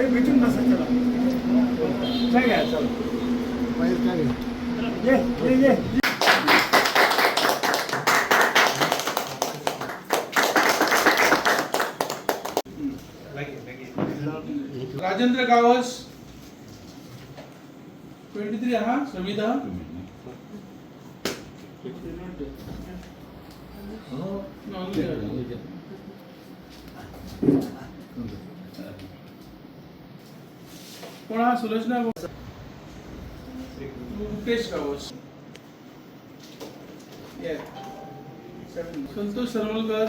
भेटून बसा चला काय घ्या चला ये ये ये राजेंद्र गावस 23 हा संविधा कोण हा सुलोचना मुकेश गावस संतोष सरमलकर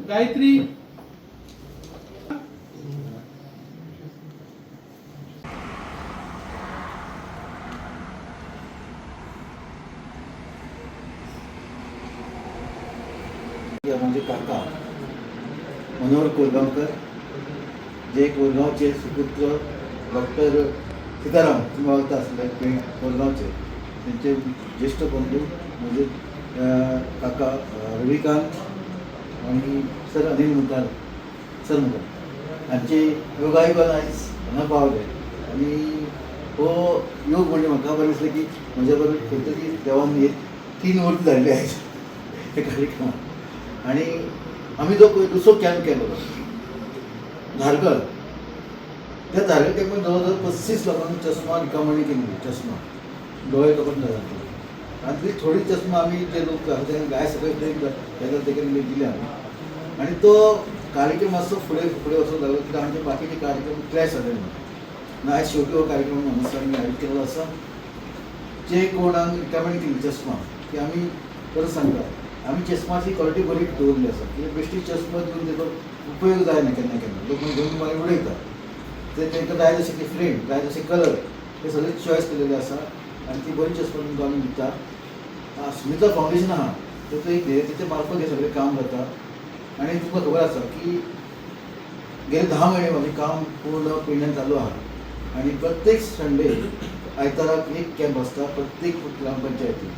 गायत्री म्हणजे काका मनोहर कोरगावकर जे कोरगावचे सुपुत्र डॉक्टर सीताराम तुम्हाला असले कोरगावचे त्यांचे ज्येष्ठ बंधू म्हणजे काका रविकांत आणि सर अनिल मुतार सर मुतार हांचे योगायोगान आयज हांगा पावले आनी हो योग म्हणजे म्हाका बरें दिसलें की म्हज्या बरोबर खंय तरी देवान एक 3 वर्स जाल्ले आयज त्या कार्यक्रमात आनी आमी जो पळय दुसरो कॅम्प केलो धारगळ त्या धारगळ कॅम्पान जवळ जवळ 35 लोकांनी चश्मा रिकामणी केली चश्मा डोळे लोकांक घालता आनी ती थोडी चश्मा आमी जे लोक घालता गाय सकयल तेका दिले आमी आनी तो कार्यक्रम मातसो फुडें फुडें वचूंक लागलो कित्याक आमचे बाकीचे कार्यक्रम क्लॅश जाले म्हणून आयज शेवटी हो कार्यक्रम हांगासर आयोजीत केल्लो आसा जे कोणाक रिकामणी केली चश्मा ती आमी परत सांगता आमी चश्माची क्वॉलिटी बरी दवरली आसा कित्याक बेश्टी चश्मा दिवन तेजो उपयोग जायना केन्ना केन्ना लोक घेवन मागीर उडयता ते तांकां जाय तशें डिफरंट जाय तशें कलर हे सगळे चॉयस केलेले आसा आनी ती बरी चश्मा तुमकां आमी दिता स्मिता फावंडेशन आहा तेचो एक तेच्या मार्फत हे सगळें काम जाता आनी तुमकां खबर आसा की गेले 10 महिने म्हाजें काम पूर्ण पेडण्यान चालू आहा आनी प्रत्येक संडे आयताराक एक कॅम्प आसता प्रत्येक ग्रामपंचायतीक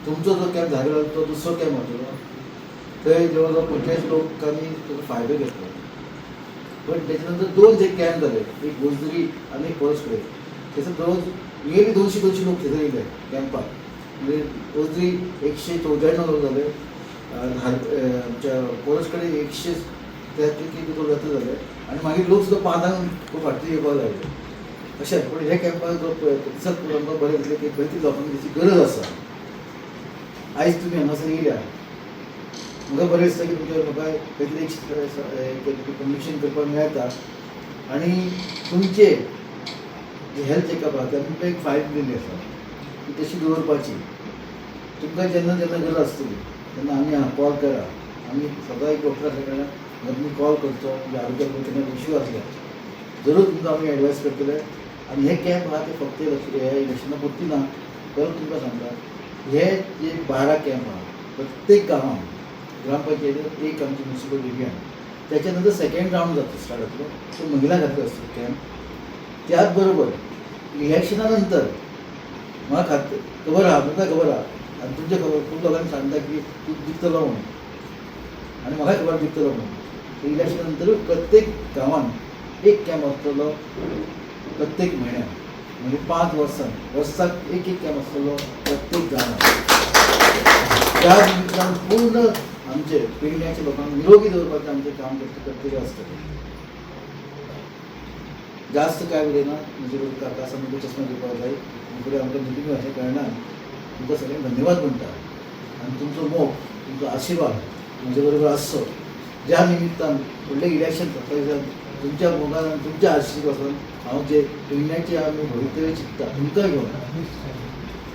तुमचो जो कॅम्प झालो तो दुसरो कॅम्प जातलो थंय जवळ जवळ 45 लोकांनी ताचो फायदो घेतलो पण त्याच्या नंतर 2 जे कॅम्प जाले एक गोजरी आनी एक परसकडे त्याचा जवळ नियरली 200 लोक थंय येयले कॅम्पाक म्हणजे गोजरी 194 लोक जाले आमच्या परसकडे 133 लोक जाता जाले आनी मागीर लोक सुद्दां पानांक खूब फाटी येवपाक लागले अशें पूण हे कॅम्पाक जो प्रतिसाद आमकां बरें दिसलें की खंय ती लोकांक तेची गरज आसा आयज तुमी हांगासर येयल्या म्हाका बरें दिसता की तुमच्या म्हाका खंय तरी कम्युनिकेशन करपाक मेळटा आनी तुमचे जे हेल्थ चॅकअप आहा ते तुमकां एक फायल दिल्ली आसा ती तशी दवरपाची तुमकां जेन्ना जेन्ना गरज आसतली तेन्ना आमी कॉल करा आमी सदां एक डॉक्टरा कडल्यान तुमी कॉल करचो म्हणजे आरोग्या केन्ना इश्यू आसल्या जरूर तुमकां आमी एडवायस करतले आनी हे कॅम्प आहा ते फक्त हे इलेक्शना पुरती ना परत तुमकां सांगता हे जे 12 कॅम्प आहा प्रत्येक गांवांत ग्रामपंचायतीन एक आमची म्युनिसिपल एरियान त्याच्या नंतर सेकंड राउंड जाता स्टार्ट जातलो तो महिला खातीर आसता कॅम्प त्याच बरोबर इलेक्शना नंतर म्हाका खबर आहा तुमकां खबर आहा आनी तुमच्या खूब लोकांनी सांगता की तूं जिखतलो म्हणून आनी म्हाकाय खबर जिखतलो म्हणून इलेक्शना नंतर प्रत्येक गांवांत एक कॅम्प आसतलो प्रत्येक म्हयन्याक म्हणजे 5 वर्साक एक कॅम्प आसतलो प्रत्येक गांवांत त्या निमित्तान पूर्ण आमचे पेडण्याच्या लोकांक निरोगी दवरपाचें आमचें काम कर्तव्य आसतलें जास्त काय उलयना म्हणजे काका आसा चश्मा दिवपाक जाय फुडें आमकां नितीन अशें कळना तुमकां सगळ्यांक धन्यवाद म्हणटा आनी तुमचो मोग तुमचो आशिर्वाद म्हजे बरोबर आसचो ज्या निमित्तान फुडलें इलेक्शन तुमच्या मोगान आनी तुमच्या आशिर्वादान हांव जे पेडण्याचें आमी भवितव्य चिंतता तुमकां घेवन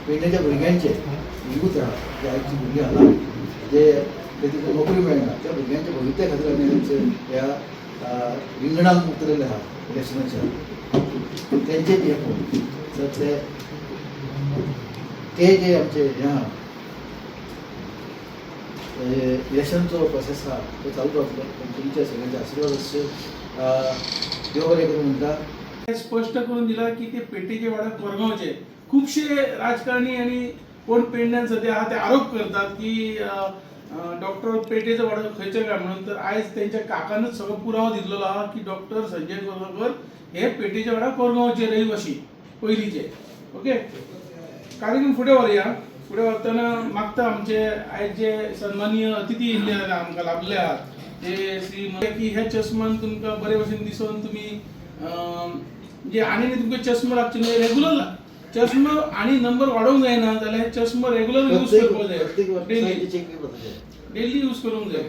पेडण्याच्या भुरग्यांचे निगूत राहा जे आयची भुरगीं आसा जे तांकां नोकरी मेळना त्या भुरग्यांच्या भवितव्या खातीर आमी ह्या रिंगणांत उतरिल्ले आहा इलेक्शनाच्या तेंचे हे पळोवन तर ते जे आमचे हे आहा इलेक्शनचो प्रोसेस आहा तो चालू रावतलो पण तुमचे सगळ्यांचे आशिर्वाद आसचे देव बरें करूं म्हणटा. हे स्पष्ट करून दिला की ते पेटेचे वाडा कोरगांवचे. खुबशे राजकारणी आणि कोण पेडण्यान सध्या आहा ते आरोप करतात की डॉक्टर पेटेचो वाडो खंयचे काय म्हणून. तर आयज त्यांच्या काकानच सगळो पुरावो दिल्लो आहा की डॉक्टर संजय कोरगांवकर हे पेटेचे वाडा कोरगांवचे रहिवासी पयलींचे. ओके, कार्यक्रम फुडें व्हरया. फुडें वरतना मागता आमचे आयज जे सन्माननीय अतिथी येयल्ले आमकां लाभले आहात ते श्री की ह्या चश्मान तुमकां बरे भशेन दिसून तुमी जे आनी तुमकां चश्मा लागचे न्हय, रेगुलर चश्मा आणि नंबर वाडोवंक जायना जाल्यार चश्मा रेगुलर यूज करपाक जाय. प्रत्येक डेली वर्साचे चेक करपाक जाय. डेली यूज करूंक जाय.